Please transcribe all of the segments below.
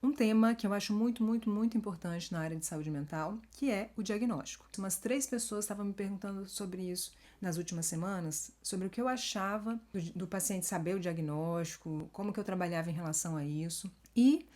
um tema que eu acho muito, muito, muito importante na área de saúde mental, que é o diagnóstico. Umas 3 pessoas estavam me perguntando sobre isso nas últimas semanas, sobre o que eu achava do paciente saber o diagnóstico, como que eu trabalhava em relação a isso. E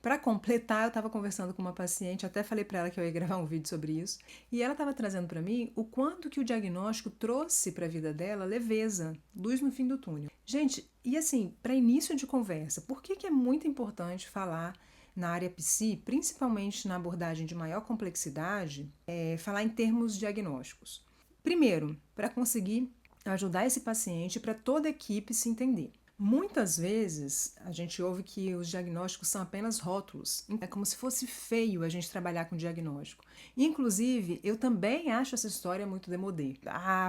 para completar, eu estava conversando com uma paciente, até falei para ela que eu ia gravar um vídeo sobre isso, e ela estava trazendo para mim o quanto que o diagnóstico trouxe para a vida dela leveza, luz no fim do túnel. Gente, e assim, para início de conversa, por que é muito importante falar na área psi, principalmente na abordagem de maior complexidade, falar em termos diagnósticos? Primeiro, para conseguir ajudar esse paciente, para toda a equipe se entender. Muitas vezes a gente ouve que os diagnósticos são apenas rótulos. É como se fosse feio a gente trabalhar com diagnóstico. Inclusive, eu também acho essa história muito demodê.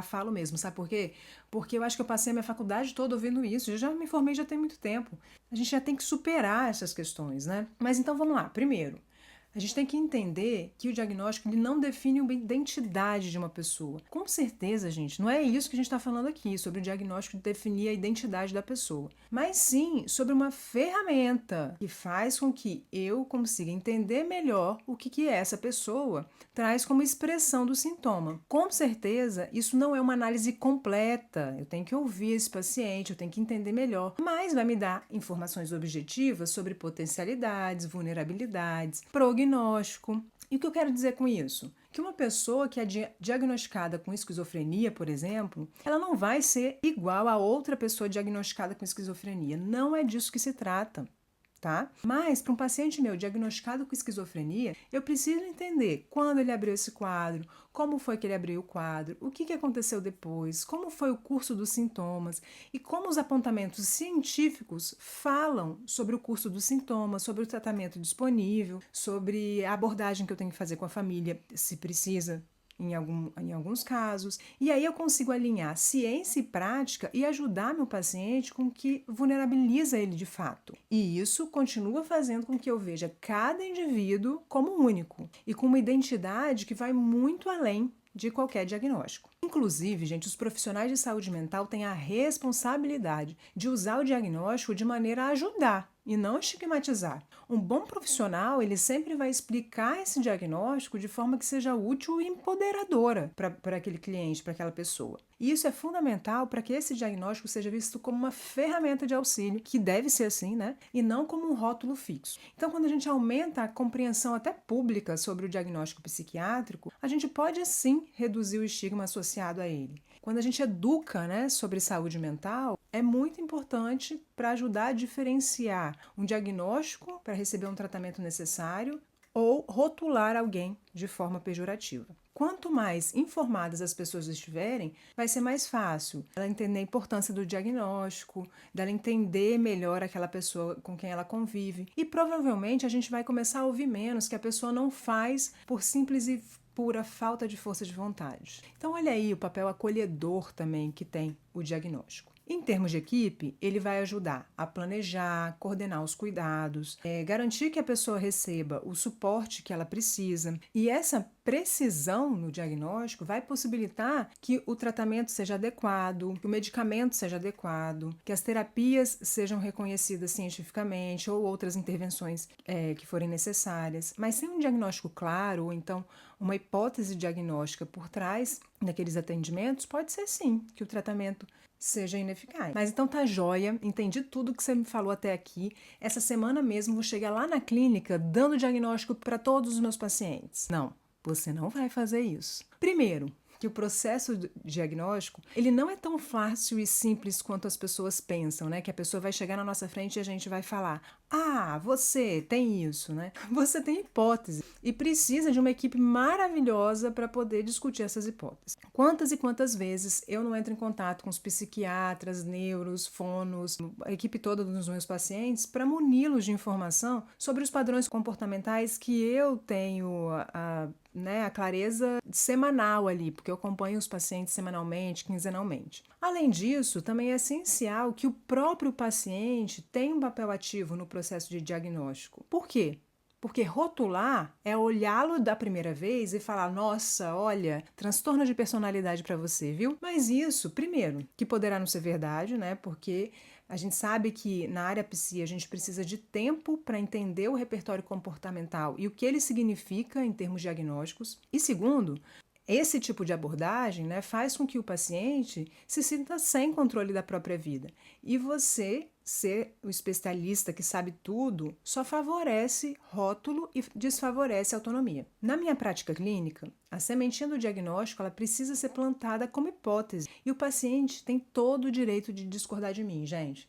Falo mesmo, sabe por quê? Porque eu acho que eu passei a minha faculdade toda ouvindo isso. Eu já me formei já tem muito tempo. A gente já tem que superar essas questões, né? Mas então vamos lá. Primeiro, a gente tem que entender que o diagnóstico ele não define uma identidade de uma pessoa. Com certeza, gente, não é isso que a gente está falando aqui, sobre o diagnóstico definir a identidade da pessoa. Mas sim sobre uma ferramenta que faz com que eu consiga entender melhor o que essa pessoa traz como expressão do sintoma. Com certeza, isso não é uma análise completa. Eu tenho que ouvir esse paciente, eu tenho que entender melhor. Mas vai me dar informações objetivas sobre potencialidades, vulnerabilidades, prognóstico. E o que eu quero dizer com isso? Que uma pessoa que é diagnosticada com esquizofrenia, por exemplo, ela não vai ser igual a outra pessoa diagnosticada com esquizofrenia. Não é disso que se trata. Tá? Mas para um paciente meu diagnosticado com esquizofrenia, eu preciso entender quando ele abriu esse quadro, como foi que ele abriu o quadro, o que aconteceu depois, como foi o curso dos sintomas e como os apontamentos científicos falam sobre o curso dos sintomas, sobre o tratamento disponível, sobre a abordagem que eu tenho que fazer com a família, se precisa, em alguns casos. E aí eu consigo alinhar ciência e prática e ajudar meu paciente com o que vulnerabiliza ele de fato. E isso continua fazendo com que eu veja cada indivíduo como único e com uma identidade que vai muito além de qualquer diagnóstico. Inclusive, gente, os profissionais de saúde mental têm a responsabilidade de usar o diagnóstico de maneira a ajudar e não estigmatizar. Um bom profissional, ele sempre vai explicar esse diagnóstico de forma que seja útil e empoderadora para aquele cliente, para aquela pessoa. E isso é fundamental para que esse diagnóstico seja visto como uma ferramenta de auxílio, que deve ser assim, né? E não como um rótulo fixo. Então, quando a gente aumenta a compreensão até pública sobre o diagnóstico psiquiátrico, a gente pode sim reduzir o estigma associado a ele. Quando a gente educa, né, sobre saúde mental, é muito importante para ajudar a diferenciar um diagnóstico para receber um tratamento necessário ou rotular alguém de forma pejorativa. Quanto mais informadas as pessoas estiverem, vai ser mais fácil ela entender a importância do diagnóstico, dela entender melhor aquela pessoa com quem ela convive. E provavelmente a gente vai começar a ouvir menos que a pessoa não faz por simples e pura falta de força de vontade. Então olha aí o papel acolhedor também que tem o diagnóstico. Em termos de equipe, ele vai ajudar a planejar, coordenar os cuidados, garantir que a pessoa receba o suporte que ela precisa. E essa precisão no diagnóstico vai possibilitar que o tratamento seja adequado, que o medicamento seja adequado, que as terapias sejam reconhecidas cientificamente ou outras intervenções que forem necessárias. Mas sem um diagnóstico claro, ou então uma hipótese diagnóstica por trás daqueles atendimentos, pode ser sim que o tratamento seja ineficaz. Mas então tá joia, entendi tudo que você me falou até aqui. Essa semana mesmo vou chegar lá na clínica dando diagnóstico para todos os meus pacientes. Não, você não vai fazer isso. Primeiro, que o processo diagnóstico, ele não é tão fácil e simples quanto as pessoas pensam, né? Que a pessoa vai chegar na nossa frente e a gente vai falar: você tem isso, né? Você tem hipótese e precisa de uma equipe maravilhosa para poder discutir essas hipóteses. Quantas e quantas vezes eu não entro em contato com os psiquiatras, neuros, fonos, a equipe toda dos meus pacientes para muni-los de informação sobre os padrões comportamentais que eu tenho a clareza semanal ali, porque eu acompanho os pacientes semanalmente, quinzenalmente. Além disso, também é essencial que o próprio paciente tenha um papel ativo no processo de diagnóstico. Por quê? Porque rotular é olhá-lo da primeira vez e falar: nossa, olha, transtorno de personalidade para você, viu? Mas isso, primeiro, que poderá não ser verdade, né? Porque A gente sabe que na área psi a gente precisa de tempo para entender o repertório comportamental e o que ele significa em termos diagnósticos. E segundo, esse tipo de abordagem, né, faz com que o paciente se sinta sem controle da própria vida. E você ser o especialista que sabe tudo só favorece rótulo e desfavorece a autonomia. Na minha prática clínica, a sementinha do diagnóstico ela precisa ser plantada como hipótese. E o paciente tem todo o direito de discordar de mim, gente.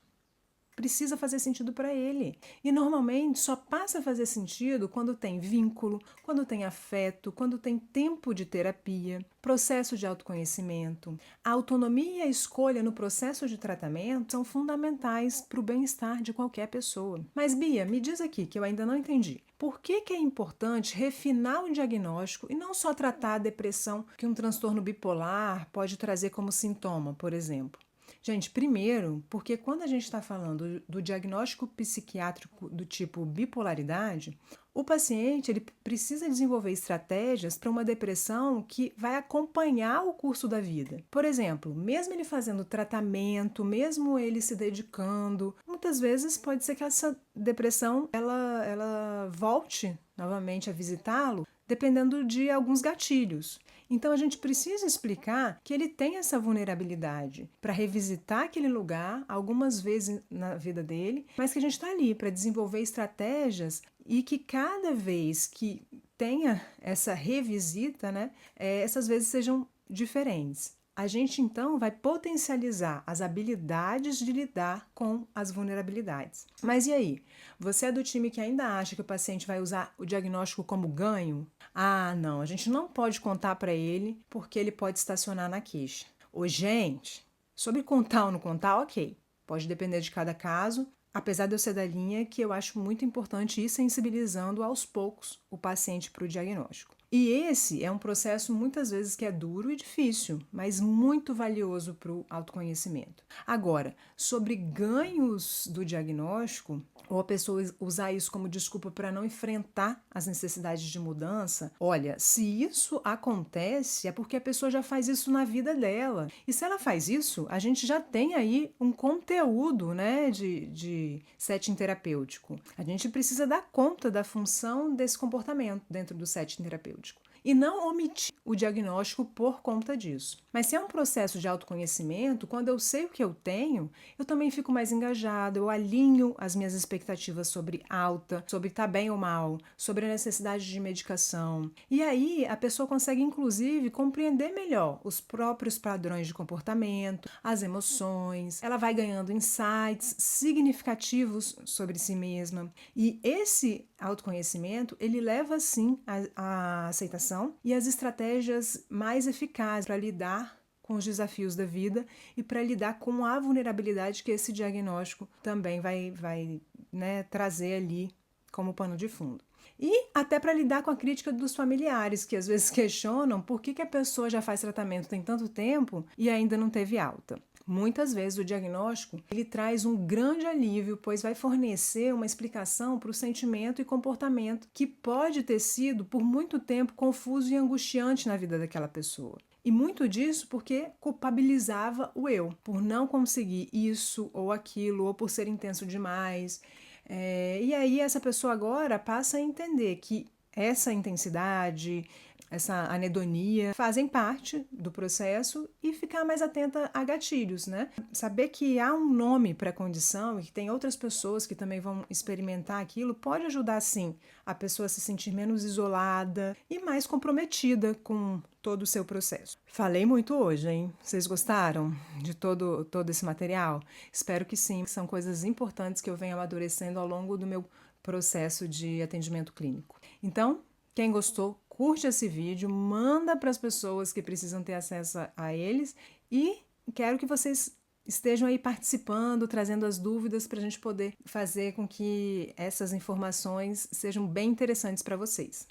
Precisa fazer sentido para ele. E normalmente só passa a fazer sentido quando tem vínculo, quando tem afeto, quando tem tempo de terapia, processo de autoconhecimento. A autonomia e a escolha no processo de tratamento são fundamentais para o bem-estar de qualquer pessoa. Mas, Bia, me diz aqui que eu ainda não entendi. Por que é importante refinar o diagnóstico e não só tratar a depressão que um transtorno bipolar pode trazer como sintoma, por exemplo? Gente, primeiro, porque quando a gente está falando do diagnóstico psiquiátrico do tipo bipolaridade, o paciente ele precisa desenvolver estratégias para uma depressão que vai acompanhar o curso da vida. Por exemplo, mesmo ele fazendo tratamento, mesmo ele se dedicando, muitas vezes pode ser que essa depressão ela volte novamente a visitá-lo, dependendo de alguns gatilhos. Então a gente precisa explicar que ele tem essa vulnerabilidade para revisitar aquele lugar algumas vezes na vida dele, mas que a gente está ali para desenvolver estratégias e que cada vez que tenha essa revisita, né, essas vezes sejam diferentes. A gente então vai potencializar as habilidades de lidar com as vulnerabilidades. Mas e aí? Você é do time que ainda acha que o paciente vai usar o diagnóstico como ganho? Ah, não, a gente não pode contar para ele porque ele pode estacionar na queixa. Ô, gente, sobre contar ou não contar, ok. Pode depender de cada caso, apesar de eu ser da linha que eu acho muito importante ir sensibilizando aos poucos o paciente para o diagnóstico. E esse é um processo muitas vezes que é duro e difícil, mas muito valioso para o autoconhecimento. Agora, sobre ganhos do diagnóstico, ou a pessoa usar isso como desculpa para não enfrentar as necessidades de mudança, olha, se isso acontece é porque a pessoa já faz isso na vida dela. E se ela faz isso, a gente já tem aí um conteúdo, né, de setting terapêutico. A gente precisa dar conta da função desse comportamento dentro do setting terapêutico. E não omitir o diagnóstico por conta disso. Mas se é um processo de autoconhecimento, quando eu sei o que eu tenho, eu também fico mais engajada, eu alinho as minhas expectativas sobre alta, sobre estar bem ou mal, sobre a necessidade de medicação. E aí a pessoa consegue, inclusive, compreender melhor os próprios padrões de comportamento, as emoções, ela vai ganhando insights significativos sobre si mesma. E esse autoconhecimento, ele leva, sim, à aceitação e as estratégias mais eficazes para lidar com os desafios da vida e para lidar com a vulnerabilidade que esse diagnóstico também vai né, trazer ali como pano de fundo. E até para lidar com a crítica dos familiares, que às vezes questionam por que a pessoa já faz tratamento tem tanto tempo e ainda não teve alta. Muitas vezes o diagnóstico ele traz um grande alívio, pois vai fornecer uma explicação para o sentimento e comportamento que pode ter sido por muito tempo confuso e angustiante na vida daquela pessoa. E muito disso porque culpabilizava o eu, por não conseguir isso ou aquilo, ou por ser intenso demais. E aí essa pessoa agora passa a entender que essa intensidade, essa anedonia fazem parte do processo e ficar mais atenta a gatilhos, né? Saber que há um nome para a condição e que tem outras pessoas que também vão experimentar aquilo pode ajudar, sim, a pessoa a se sentir menos isolada e mais comprometida com todo o seu processo. Falei muito hoje, hein? Vocês gostaram de todo esse material? Espero que sim, são coisas importantes que eu venho amadurecendo ao longo do meu processo de atendimento clínico. Então, quem gostou, curte esse vídeo, manda para as pessoas que precisam ter acesso a eles e quero que vocês estejam aí participando, trazendo as dúvidas para a gente poder fazer com que essas informações sejam bem interessantes para vocês.